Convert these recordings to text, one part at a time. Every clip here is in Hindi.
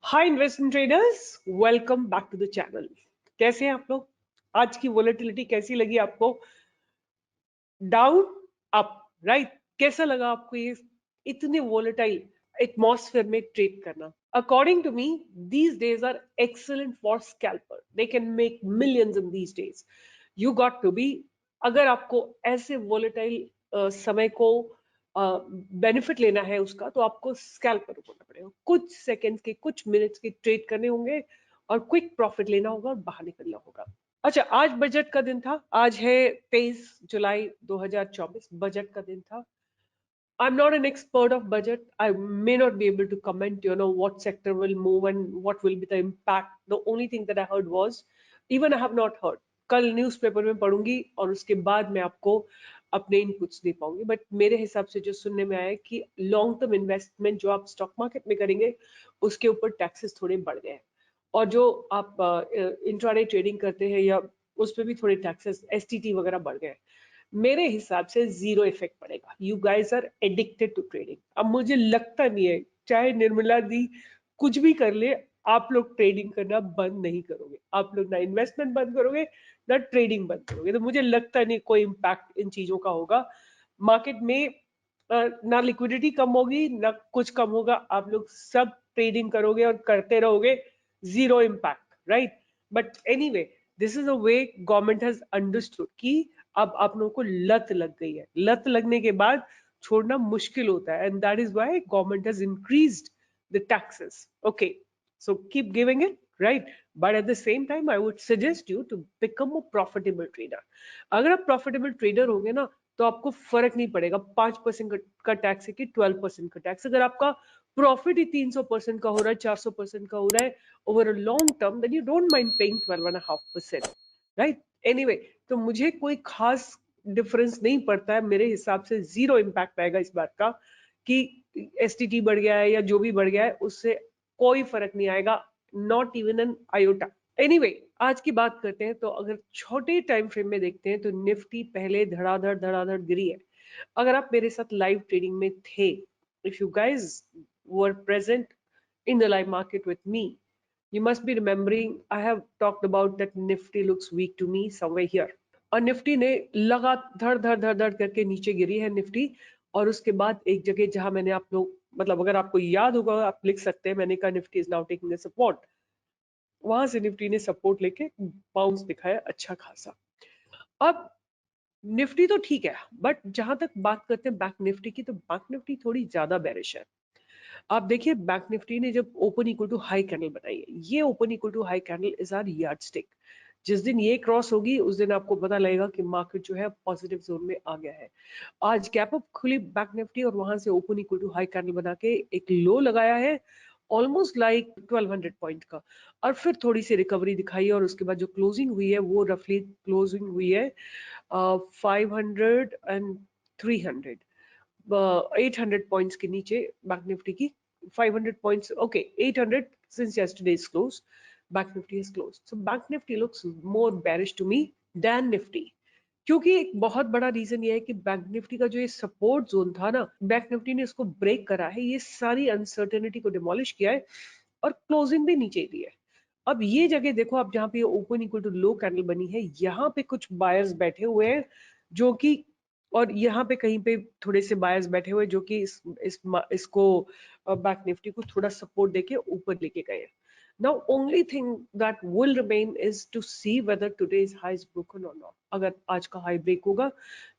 Hi investment traders, welcome back to the channel. कैसे हैं आप लोग? आज की वोलेटिलिटी कैसी लगी आपको? Down, up, right? कैसा लगा आपको ये इतने वोलेटाइल एटमॉस्फेयर में ट्रेड करना? According to me, these days are excellent for scalper. They can make millions in these days. You got to be, अगर आपको ऐसे वोलेटाइल समय को बेनिफिट लेना है उसका, तो आपको स्कैल्पर होना पड़ेगा। कुछ सेकंड्स के, कुछ मिनट्स के ट्रेड करने होंगे और क्विक प्रॉफिट लेना होगा और बाहर निकलना होगा। अच्छा, आज बजट का दिन था। आज है 23 जुलाई 2024, बजट का दिन था। I'm not an expert of budget. I may not be able to comment, what sector will move and what will be the impact. The only thing that I heard was, even I have not heard. कल न्यूज़पेपर में पढ़ूंगी और उसके बाद मैं आपको अपने इनपुट्स दे पाऊंगी। बट मेरे हिसाब से जो सुनने में आया है कि लॉन्ग टर्म इन्वेस्टमेंट जो आप स्टॉक मार्केट में करेंगे उसके ऊपर टैक्सेस थोड़े बढ़ गए हैं, और जो आप इंट्राडे ट्रेडिंग करते हैं या उस पर भी थोड़े टैक्सेस एसटीटी वगैरह बढ़ गए। मेरे हिसाब से जीरो इफेक्ट पड़ेगा। You guys are addicted to trading. अब मुझे लगता नहीं है, चाहे निर्मला दी कुछ भी कर ले, आप लोग ट्रेडिंग करना बंद नहीं करोगे। आप लोग ना इन्वेस्टमेंट बंद करोगे, ना ट्रेडिंग बंद करोगे। तो मुझे लगता नहीं कोई इम्पैक्ट इन चीजों का होगा मार्केट में। ना लिक्विडिटी कम होगी, ना कुछ कम होगा। आप लोग सब ट्रेडिंग करोगे और करते रहोगे, zero impact, right? But anyway, this is a way government has understood कि अब आप लोगों को लत लग गई है। लत लगने के बाद छोड़ना मुश्किल होता है, and that is why government has increased the taxes. Okay, so keep giving it, right? But at the same time I would suggest you to become a profitable trader. अगर आप प्रॉफिटेबल ट्रेडर होंगे ना, तो आपको फर्क नहीं पड़ेगा 5% का टैक्स है कि 12% का टैक्स। अगर आपका प्रॉफिट ही 300% का हो रहा है, 400% का हो रहा है over a long term, then you don't mind paying 12.5%, right? Anyway, तो मुझे कोई खास डिफरेंस नहीं पड़ता है। मेरे हिसाब से जीरो इम्पैक्ट आएगा इस बात का कि एसटीटी बढ़ गया है या जो भी बढ़ गया है, उससे कोई फर्क नहीं आएगा, not even an iota. Anyway, आज की बात करते हैं। तो अगर छोटे टाइम फ्रेम में देखते हैं तो निफ्टी पहले धड़ाधड़ धड़ाधड़ गिरी है। अगर आप मेरे साथ लाइव ट्रेडिंग में थे, if you guys were present in the live market with me, you must be remembering I have talked about that Nifty looks weak to me somewhere here. और निफ्टी ने लगातार धड़ धड़ धड़ धड़ करके नीचे गिरी है निफ्टी। और उसके बाद एक जगह जहां मैंने आप लोग, मतलब अगर आपको याद होगा आप लिख सकते हैं, मैंने कहा Nifty is now taking the support. वहां से निफ्टी ने सपोर्ट लेके बाउंस दिखाया अच्छा खासा। अब निफ्टी तो ठीक है, बट जहां तक बात करते हैं बैंक निफ्टी की, तो बैंक निफ्टी थोड़ी ज्यादा बेरिश है। आप देखिए, बैंक निफ्टी ने जब open equal to high candle बनाई है, ये open equal to high candle is our yardstick. जिस दिन ये क्रॉस होगी उस दिन आपको पता लगेगा कि मार्केट जो है पॉजिटिव जोन में आ गया है। आज गैप अप खुली बैंक निफ्टी और वहां से open equal to high candle बना के एक लो लगाया है ऑलमोस्ट लाइक 1200 पॉइंट का, और फिर थोड़ी सी रिकवरी दिखाई। और उसके बाद जो क्लोजिंग हुई है वो रफली क्लोजिंग हुई है 500 एंड 300, 800 पॉइंट्स के नीचे बैंक निफ्टी की। 500 points, okay, 800 since yesterday's close, bank nifty is closed, so bank nifty looks more bearish to me than nifty। क्योंकि एक बहुत बड़ा रीजन ये है कि बैंक निफ्टी का जो ये सपोर्ट जोन था ना, बैंक निफ्टी ने इसको ब्रेक करा है, ये सारी अनसर्टेनिटी को डिमोलिश किया है और क्लोजिंग भी नीचे दी है। अब ये जगह देखो आप, जहाँ पे open equal to low candle बनी है, यहाँ पे कुछ बायर्स बैठे हुए हैं जो कि, और यहाँ पे कहीं पे थोड़े से बायर्स बैठे हुए जो कि इसको बैंक निफ्टी को थोड़ा सपोर्ट देके ऊपर लेके गए हैं। Now only thing that will remain is to see whether today's high is broken or not। अगर आज का हाई ब्रेक होगा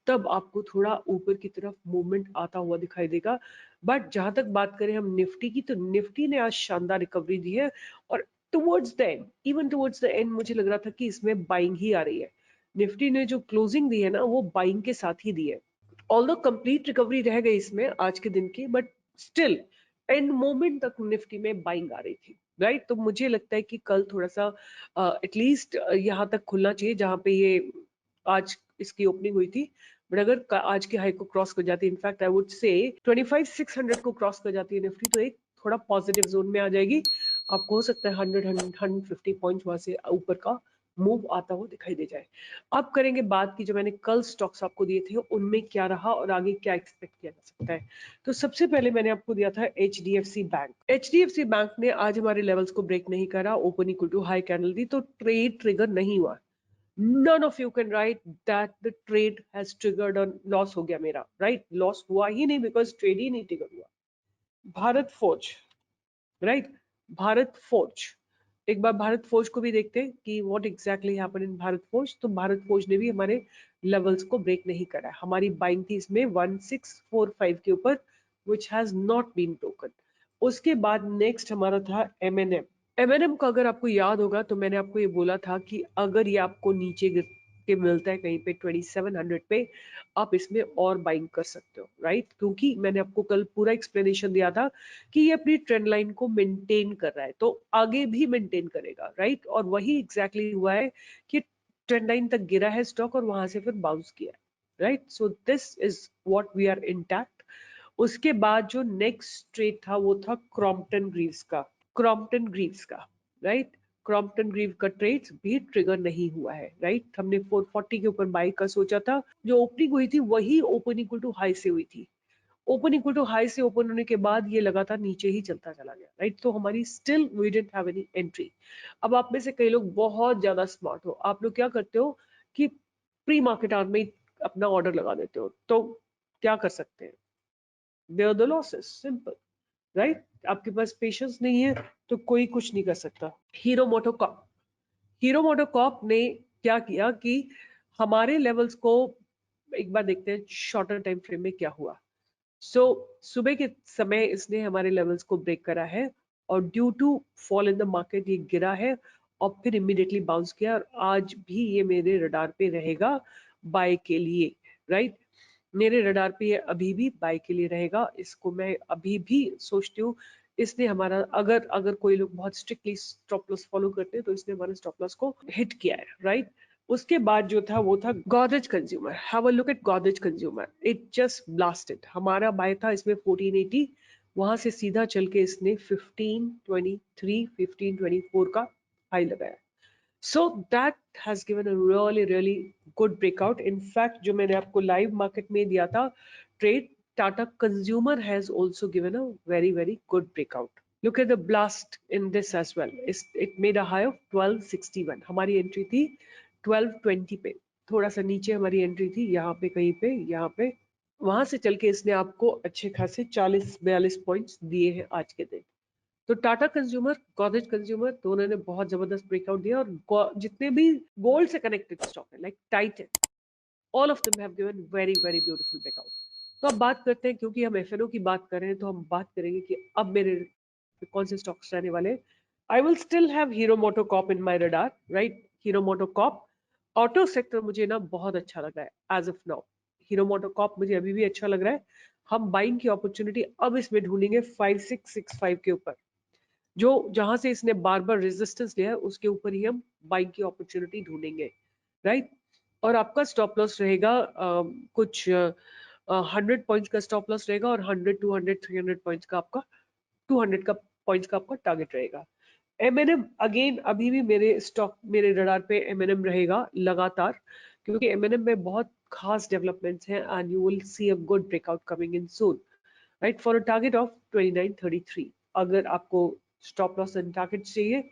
तब आपको थोड़ा ऊपर की तरफ मूवमेंट आता हुआ दिखाई देगा। बट जहां तक बात करें हम निफ्टी की, तो निफ्टी ने आज शानदार रिकवरी दी है। और towards the end, even towards the end मुझे लग रहा था कि इसमें बाइंग ही आ रही है। निफ्टी ने जो क्लोजिंग दी है ना, वो बाइंग के साथ ही दी है। ऑल्दो कंप्लीट रिकवरी रह गई इसमें आज के दिन की, बट स्टिल एंड मोमेंट तक निफ्टी में बाइंग आ रही थी, राइट? तो मुझे लगता है कि कल थोड़ा सा एटलीस्ट यहाँ तक खुलना चाहिए जहां पे ये आज इसकी ओपनिंग हुई थी। बट अगर आज के हाई को क्रॉस कर जाती है, इनफैक्ट आई वुड से 25,600 को क्रॉस कर जाती है निफ्टी, तो एक थोड़ा पॉजिटिव जोन में आ जाएगी। आपको हो सकता है 100 150 पॉइंट वहां से ऊपर का मूव आता हुआ दिखाई दे जाए। अब करेंगे बात की जो मैंने कल स्टॉक्स आपको दिए थे उनमें क्या रहा और आगे क्या एक्सपेक्ट किया जा सकता है। तो सबसे पहले मैंने आपको दिया था HDFC बैंक। HDFC बैंक ने आज हमारे लेवल्स को ब्रेक नहीं करा, open equal to high candle दी, तो ट्रेड ट्रिगर नहीं हुआ। None of you can write that the trade has triggered और लॉस हो गया मेरा, राइट? लॉस हुआ ही नहीं बिकॉज ट्रेड ही नहीं ट्रिगर हुआ। Bharat forge, right? Bharat forge, एक बार भारत फोर्ज को भी देखते हैं कि what exactly happened in Bharat forge. तो भारत फोर्ज ने भी हमारे लेवल्स को ब्रेक नहीं करा। हमारी बाइंग थी इसमें 1645 के ऊपर, which has not been broken. उसके बाद नेक्स्ट हमारा था M&M। M&M का अगर आपको याद होगा तो मैंने आपको ये बोला था कि अगर ये आपको नीचे गिर के मिलता है कहीं पे 2700 पे, आप इसमें और बाइंग कर सकते हो, राइट? क्योंकि मैंने आपको कल पूरा एक्सप्लेनेशन दिया था कि ये अपनी ट्रेंड लाइन को मेंटेन कर रहा है, तो आगे भी मेंटेन करेगा, राइट? और वही एग्जैक्टली हुआ है कि ट्रेंड लाइन तक गिरा है स्टॉक और वहां से फिर बाउंस किया है, right? So this is what we are intact. उसके बाद जो नेक्स्ट ट्रेड था वो था क्रॉम्पटन ग्रीव्स का। क्रॉम्पटन ग्रीव्स का, राइट? क्रॉम्पटन ग्रीव का ट्रेड भी ट्रिगर नहीं हुआ है, राइट? हमने 440 के ऊपर बाई का सोचा था, जो ओपनिंग हुई थी वही ओपन इक्वल टू हाई से हुई थी। ओपन इक्वल टू हाई से ओपन होने के बाद ये लगातार नीचे ही चलता चला गया, राइट? तो हमारी still we didn't have any entry. अब आप में से कई लोग बहुत ज्यादा स्मार्ट हो, आप लोग क्या करते हो कि प्री मार्केट आवर में अपना ऑर्डर लगा देते हो, तो क्या कर सकते हैं? Bear the losses, simple, right? आपके पास पेशेंस नहीं है तो कोई कुछ नहीं कर सकता। हीरो मोटोकॉर्प, हीरो मोटोकॉर्प ने क्या किया कि हमारे लेवल्स को एक बार देखते हैं शॉर्टर टाइम फ्रेम में क्या हुआ। सो सुबह के समय इसने हमारे लेवल्स को ब्रेक करा है और due to fall in the market ये गिरा है और फिर इमीडिएटली बाउंस किया, और आज भी ये मेरे रडार पे रहेगा बाय के लिए, राइट? मेरे रडार पे ये अभी भी बाय के लिए रहेगा। इसको मैं अभी भी सोचती हूँ इसने हमारा, अगर अगर कोई लोग बहुत स्ट्रिक्टली स्टॉप लॉस फॉलो करते हैं तो इसने हमारे स्टॉप लॉस को हिट किया है, राइट? उसके बाद जो था वो था Godrej consumer. Have a look at Godrej consumer, it just blasted. हमारा बाय था इसमें 1480, वहां से सीधा चल के इसने 1523 1524 का हाई लगाया। So that has given a really really good breakout. In fact, जो मैंने आपको live market में दिया था trade, Tata Consumer has also given a very very good breakout. Look at the blast in this as well. It made a high of 1261. हमारी एंट्री थी 1220 पे, थोड़ा सा नीचे हमारी एंट्री थी यहाँ पे, कहीं पे यहाँ पे। वहां से चल के इसने आपको अच्छे खासे 40-42 पॉइंट्स दिए हैं आज के दिन। तो टाटा कंज्यूमर, गोदरेज कंज्यूमर दोनों ने बहुत जबरदस्त ब्रेकआउट दिया, और जितने भी गोल्ड से कनेक्टेड स्टॉक है like Titan, all of them have given very very beautiful breakout. तो अब बात करते हैं, क्योंकि हम एफएनओ की बात कर रहे हैं तो हम बात करेंगे कि अब मेरे कौन से स्टॉक्स रहने वाले। I will still have Hero MotoCorp in my radar, right? Hero MotoCorp auto sector मुझे ना बहुत अच्छा लग रहा है as of now. Hero MotoCorp मुझे अभी भी अच्छा लग रहा है। हम बाइंग की अपॉर्चुनिटी अब इसमें ढूंढेंगे 5665 के ऊपर, जो जहां से इसने बार बार रेजिस्टेंस लिया है उसके ऊपर ही हम बाइंग की अपॉर्चुनिटी ढूंढेंगे, राइट? और आपका स्टॉप लॉस रहेगा कुछ 100 पॉइंट्स का स्टॉप लॉस रहेगा, और 100 200 300 पॉइंट्स का आपका 200 का पॉइंट्स का आपका टारगेट रहेगा। M&M अगेन अभी भी मेरे स्टॉक, मेरे रडार पे M&M रहेगा लगातार, क्योंकि M&M में बहुत खास डेवलपमेंट्स हैं and you will see a good breakout coming in soon, right? For a target of 2933। अगर आपको स्टॉप लॉस एंड टारगेट चाहिए,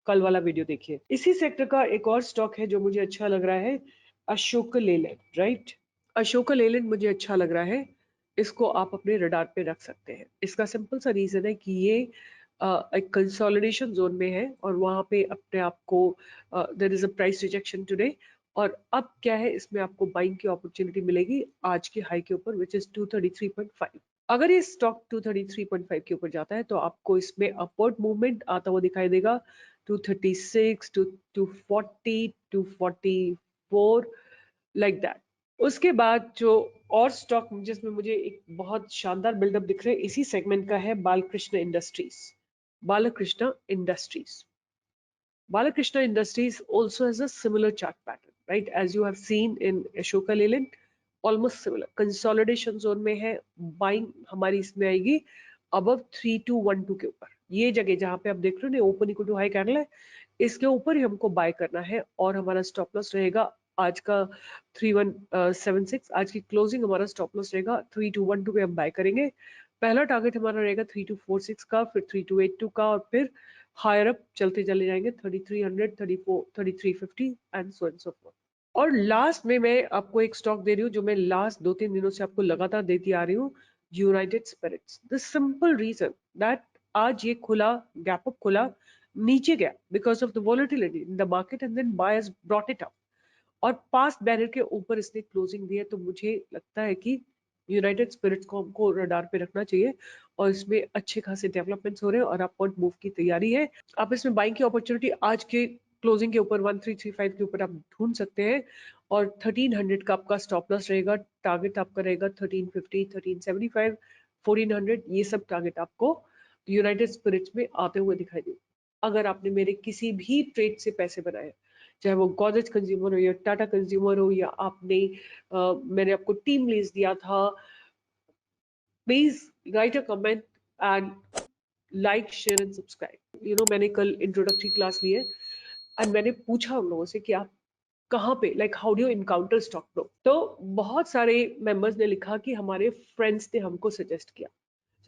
कल वाला वीडियो देखिए। इसी सेक्टर का एक और स्टॉक है जो मुझे अच्छा लग रहा है, अशोक लेलैंड, राइट? अशोक लेलैंड मुझे अच्छा लग रहा है, इसको आप अपने रडार पे रख सकते हैं। इसका सिंपल सा रीजन है कि ये एक कंसोलिडेशन जोन में है और वहां पे अपने आप को there is a price rejection today, और अब क्या है, इसमें आपको बाइंग की अपॉर्चुनिटी मिलेगी आज के हाई के ऊपर विच इज 233.5। अगर ये स्टॉक 233.5 के ऊपर जाता है तो आपको इसमें अपवर्ड मूवमेंट आता हुआ दिखाई देगा, 236 टू 240 244 लाइक दैट। उसके बाद जो और स्टॉक जिसमें मुझे एक बहुत शानदार बिल्डअप दिख रहा है इसी सेगमेंट का है Balkrishna industries. Balkrishna industries, Balakrishna Industries also has a similar chart pattern, right? As you have seen in Ashoka Leyland, almost similar. Consolidation zone में है, buying हमारी इसमें आएगी above 3212 के ऊपर, ये जगह जहां पे आप देख रहे हो ना open equal to high candle है, इसके ऊपर ही हमको बाय करना है और हमारा स्टॉप लॉस रहेगा आज का 3176। आज की क्लोजिंग हमारा स्टॉप लॉस रहेगा 3212 पे हम बाय करेंगे। पहला टारगेट हमारा रहेगा 3246 का, फिर 3282 का, और फिर हायर अप चलते चले जाएंगे 3300, 34, 3350 and so and so fourth. और लास्ट में मैं आपको एक स्टॉक दे रही हूँ जो मैं लास्ट 2-3 दिनों से आपको लगातार देती आ रही हूँ, United Spirits. The simple reason that आज ये खुला, गैप अप खुला, नीचे गया because of the volatility in the market and then buyers brought it up, और पास्ट बैरियर के ऊपर इसने क्लोजिंग दी है। तो मुझे लगता है कि यूनाइटेड स्पिरिट्स को हमको रडार पे रखना चाहिए और इसमें अच्छे खासे डेवलपमेंट्स हो रहे हैं और अपवर्ड मूव की तैयारी है। आप इसमें बाइंग की अपॉर्चुनिटी आज के क्लोजिंग के ऊपर 1335 के ऊपर आप ढूंढ सकते हैं, और 1300 का आपका स्टॉप लॉस रहेगा। टारगेट आपका रहेगा 1350, 1375, 1400। ये सब टारगेट आपको यूनाइटेड स्पिरिट्स में आते हुए दिखाई दे। अगर आपने मेरे किसी भी ट्रेड से पैसे बनाए, चाहे वो गोदरेज कंज्यूमर हो या टाटा कंज्यूमर हो, या आपने मैंने आपको टीम लीज दिया था, please right a comment and like share and subscribe. मैंने कल इंट्रोडक्टरी क्लास ली है एंड मैंने पूछा उन लोगों से कि आप कहाँ पे, like how do you encounter stock pro. तो बहुत सारे मेंबर्स ने लिखा कि हमारे फ्रेंड्स ने हमको सजेस्ट किया।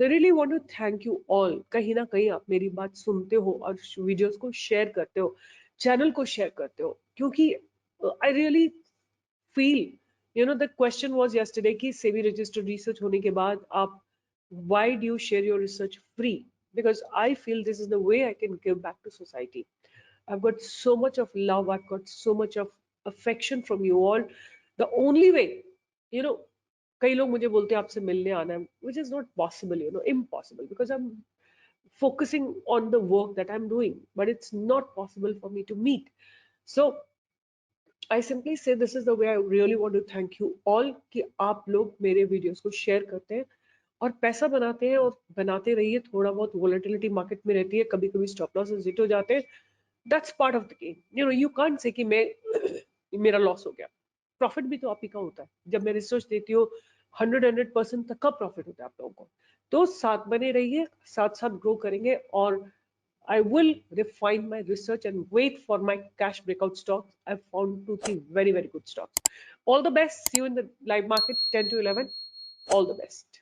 So I really want to thank you all. कहीं ना कहीं आप मेरी बात सुनते हो और वीडियोस को शेयर करते हो, चैनल को शेयर करते हो, क्योंकि I really feel, the question was yesterday कि सेबी रजिस्टर्ड रिसर्च होने के बाद आप why do you share your research free? Because I feel this is the way I can give back to society. I've got so much of love, I've got so much of affection from you all. The only way, you know, कई लोग मुझे बोलते हैं आपसे मिलने आना है, which is not possible, impossible, because I'm focusing on the work that I'm doing, but it's not possible for me to meet. So I simply say this is the way I really want to thank you all कि आप लोग मेरे वीडियोस को शेयर करते हैं और पैसा बनाते हैं, और बनाते रहिए। थोड़ा बहुत वोलेटिलिटी मार्केट में रहती है, कभी कभी स्टॉप लॉसेस हिट हो जाते हैं, that's part of the game. You can't say कि मैं मेरा लॉस हो गया। प्रॉफिट भी तो आप ही का होता है। जब मैं रिसर्च देती हूँ 100% तक का प्रॉफिट होता है आप लोगों को। तो साथ बने रहिए, साथ साथ ग्रो करेंगे, और I will refine my research and wait for my cash breakout stocks. I've found 2-3 very, very good stocks. All the best. See you in the live market 10 to 11. All the best.